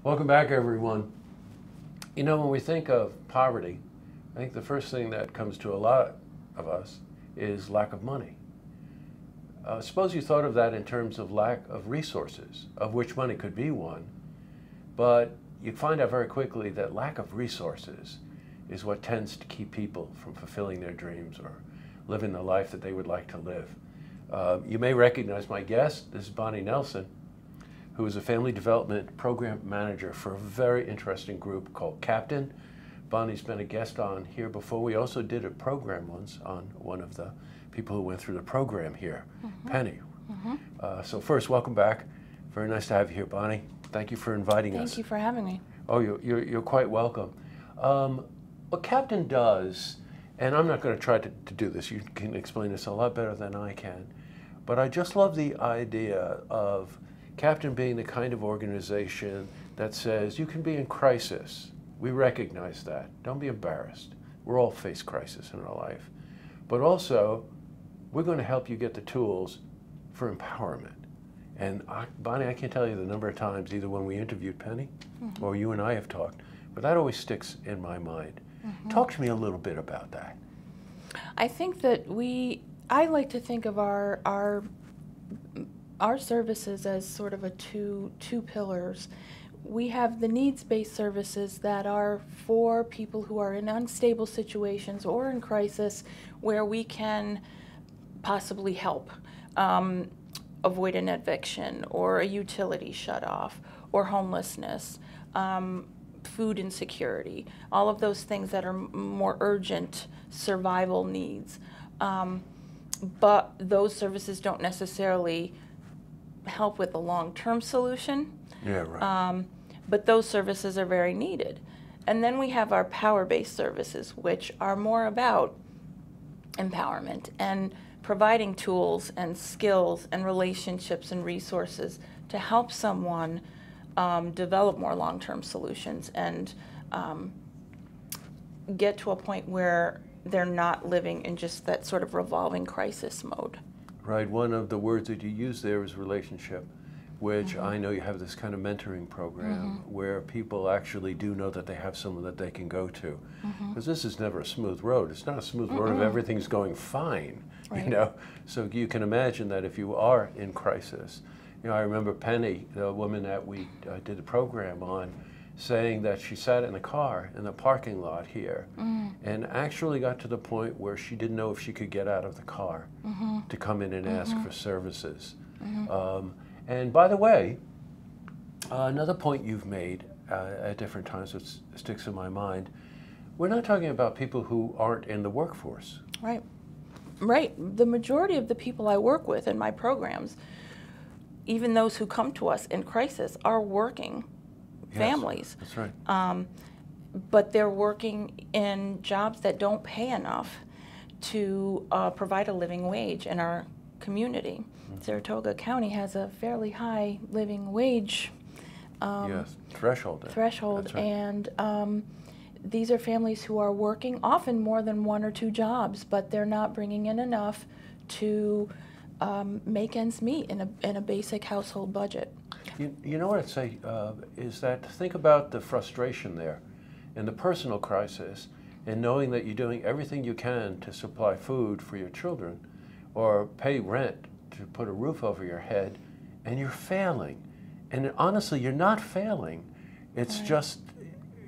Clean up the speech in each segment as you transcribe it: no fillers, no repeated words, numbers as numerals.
Welcome back, everyone. You know, when we think of poverty, I think the first thing that comes to a lot of us is lack of money. Suppose you thought of that in terms of lack of resources, of which money could be one, but you find out very quickly that lack of resources is what tends to keep people from fulfilling their dreams or living the life that they would like to live. You may recognize my guest. This is Bonnie Nelson, who is a family development program manager for a very interesting group called Captain. Bonnie's been a guest on here before. We also did a program once on one of the people who went through the program here, Penny. So first, welcome back. Very nice to have you here, Bonnie. Thank you for inviting us. Thank you for having me. Oh, you're quite welcome. What Captain does, and I'm not going to try to do this, you can explain this a lot better than I can, but I just love the idea of Captain being the kind of organization that says you can be in crisis. We recognize that. Don't be embarrassed. We're all face crisis in our life. But also, we're going to help you get the tools for empowerment. And Bonnie, I can't tell you the number of times, either when we interviewed Penny or you and I have talked, but that always sticks in my mind. Talk to me a little bit about that. I think that I like to think of our services as sort of a two pillars. We have the needs-based services that are for people who are in unstable situations or in crisis where we can possibly help. Avoid an eviction or a utility shut-off or homelessness, food insecurity, all of those things that are more urgent survival needs. But those services don't necessarily help with the long-term solution. Yeah, right. But those services are very needed. And then we have our power-based services, which are more about empowerment and providing tools and skills and relationships and resources to help someone develop more long-term solutions and get to a point where they're not living in just that sort of revolving crisis mode. Right, one of the words that you use there is relationship, which I know you have this kind of mentoring program where people actually do know that they have someone that they can go to. Because this is never a smooth road. It's not a smooth road if everything's going fine, Right. you know. So you can imagine that if you are in crisis. You know, I remember Penny, the woman that we did the program on, saying that she sat in the car in the parking lot here and actually got to the point where she didn't know if she could get out of the car to come in and ask for services. And by the way, another point you've made at different times, which sticks in my mind, we're not talking about people who aren't in the workforce. Right. Right. The majority of the people I work with in my programs, even those who come to us in crisis, are working families. That's right. But they're working in jobs that don't pay enough to provide a living wage in our community. Saratoga County has a fairly high living wage Yes, threshold. threshold, That's right. and these are families who are working often more than one or two jobs, but they're not bringing in enough to make ends meet in a basic household budget. You know what I'd say is that think about the frustration there and the personal crisis and knowing that you're doing everything you can to supply food for your children or pay rent to put a roof over your head, and you're failing. And honestly, you're not failing. It's Right. just,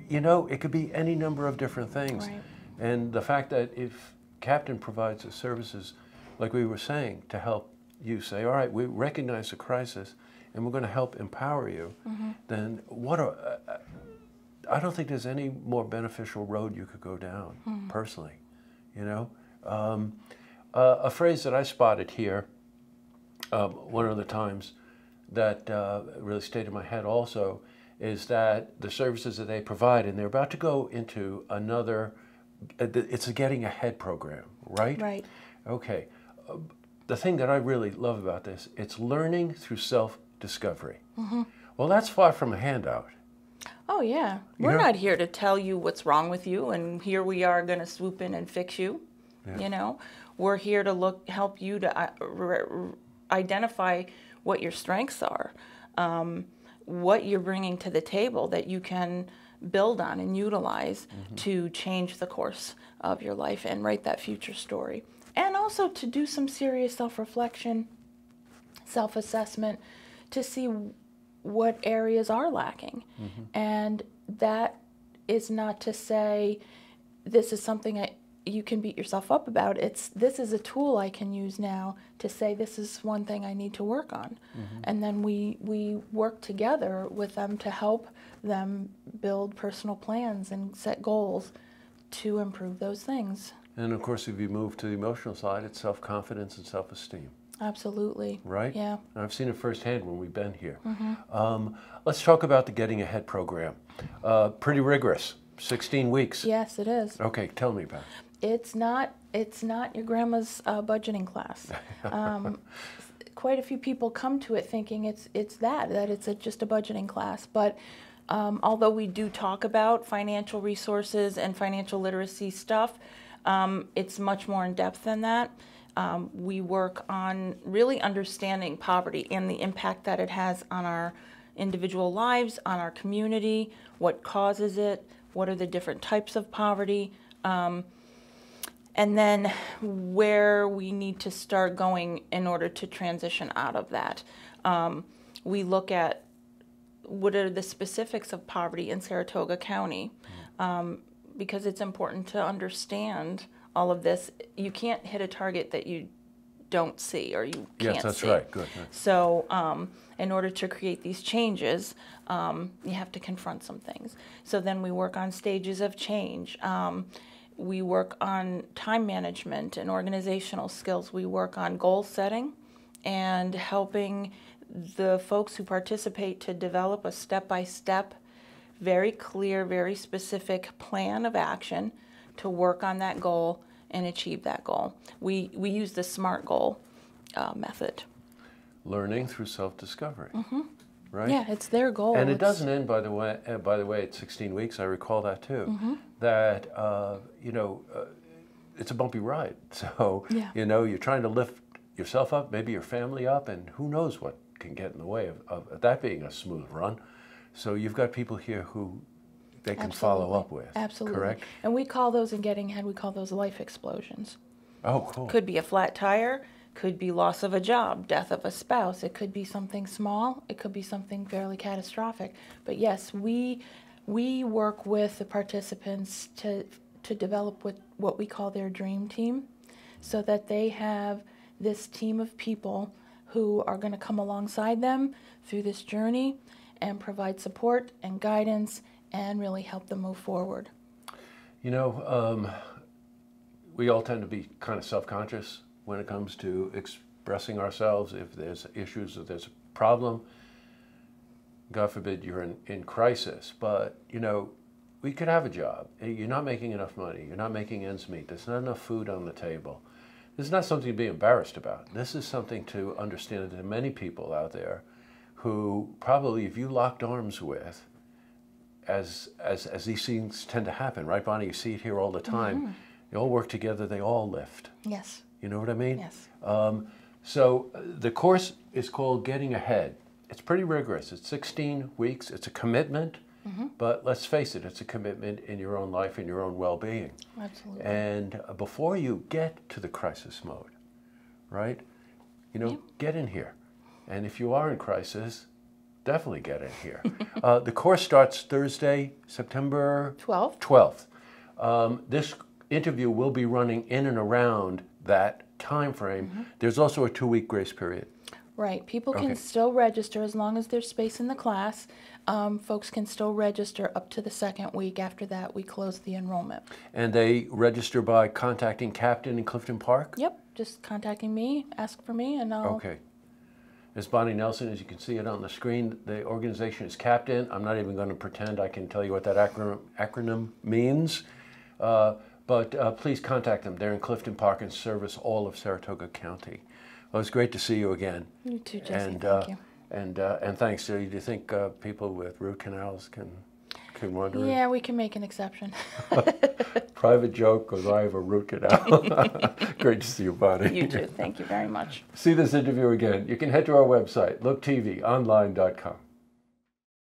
you know, it could be any number of different things. Right. And the fact that if Captain provides the services, like we were saying, to help you say, all right, we recognize the crisis and we're going to help empower you, then I don't think there's any more beneficial road you could go down, personally, you know? A phrase that I spotted here one of the times that really stayed in my head also is that the services that they provide, and they're about to go into another, it's a Getting Ahead program, right? Right. Okay. The thing that I really love about this, it's learning through self-discovery. Well, that's far from a handout. Oh yeah, You we're know? not here to tell you what's wrong with you, and here we are going to swoop in and fix you. Yeah. You know, we're here to help you to identify what your strengths are. what you're bringing to the table that you can build on and utilize to change the course of your life and write that future story. And also to do some serious self-reflection, self-assessment, to see what areas are lacking. And that is not to say this is something you can beat yourself up about. This is a tool I can use now to say this is one thing I need to work on. And then we work together with them to help them build personal plans and set goals to improve those things. And of course, if you move to the emotional side, it's self-confidence and self-esteem. Absolutely. Right? Yeah. And I've seen it firsthand when we've been here. Let's talk about the Getting Ahead program. Pretty rigorous, 16 weeks. Yes, it is. Okay, tell me about it. It's not your grandma's budgeting class. Quite a few people come to it thinking it's just a budgeting class. But although we do talk about financial resources and financial literacy stuff, it's much more in depth than that. We work on really understanding poverty and the impact that it has on our individual lives, on our community, what causes it, what are the different types of poverty, and then where we need to start going in order to transition out of that. We look at what are the specifics of poverty in Saratoga County, because it's important to understand all of this. You can't hit a target that you don't see or you can't see. Yes, that's right. Good. So in order to create these changes, you have to confront some things. So then we work on stages of change. We work on time management and organizational skills. We work on goal setting and helping the folks who participate to develop a step-by-step, very clear, very specific plan of action to work on that goal and achieve that goal. We use the SMART goal method. Learning through self-discovery, right? Yeah, it's their goal. And it doesn't end, by the way, at 16 weeks. I recall that too. That it's a bumpy ride. So Yeah. you're trying to lift yourself up, maybe your family up, and who knows what can get in the way of that being a smooth run. So you've got people here who they can follow up with. Absolutely. Correct? And we call those, in Getting Ahead, we call those life explosions. Oh, cool. Could be a flat tire, could be loss of a job, death of a spouse. It could be something small. It could be something fairly catastrophic. But yes, we work with the participants to develop what we call their dream team, so that they have this team of people who are going to come alongside them through this journey and provide support and guidance and really help them move forward. We all tend to be kind of self-conscious when it comes to expressing ourselves. If there's issues, if there's a problem, God forbid you're in crisis, but we could have a job. You're not making enough money. You're not making ends meet. There's not enough food on the table. This is not something to be embarrassed about. This is something to understand that there are many people out there who probably, if you locked arms with, as these things tend to happen, right, Bonnie? You see it here all the time. They all work together. They all lift. Yes. You know what I mean? Yes. So the course is called Getting Ahead. It's pretty rigorous. It's 16 weeks. It's a commitment. But let's face it, it's a commitment in your own life and your own well-being. Absolutely. And before you get to the crisis mode, right, get in here. And if you are in crisis, definitely get in here. The course starts Thursday, September 12th. This interview will be running in and around that time frame. There's also a 2-week grace period. Right. People can still register as long as there's space in the class. Folks can still register up to the second week. After that, we close the enrollment. And they register by contacting Captain in Clifton Park? Yep. Just contacting me, ask for me, and I'll... Okay. It's Bonnie Nelson, as you can see it on the screen. The organization is Captain. I'm not even going to pretend I can tell you what that acronym means. But please contact them. They're in Clifton Park and service all of Saratoga County. Well, it's great to see you again. You too, Jesse. And, thank you. And thanks. Do you think people with root canals can wander in? Yeah, we can make an exception. Private joke, because I have a root canal. Great to see you, Bonnie. You too. Thank you very much. See this interview again. You can head to our website, looktvonline.com.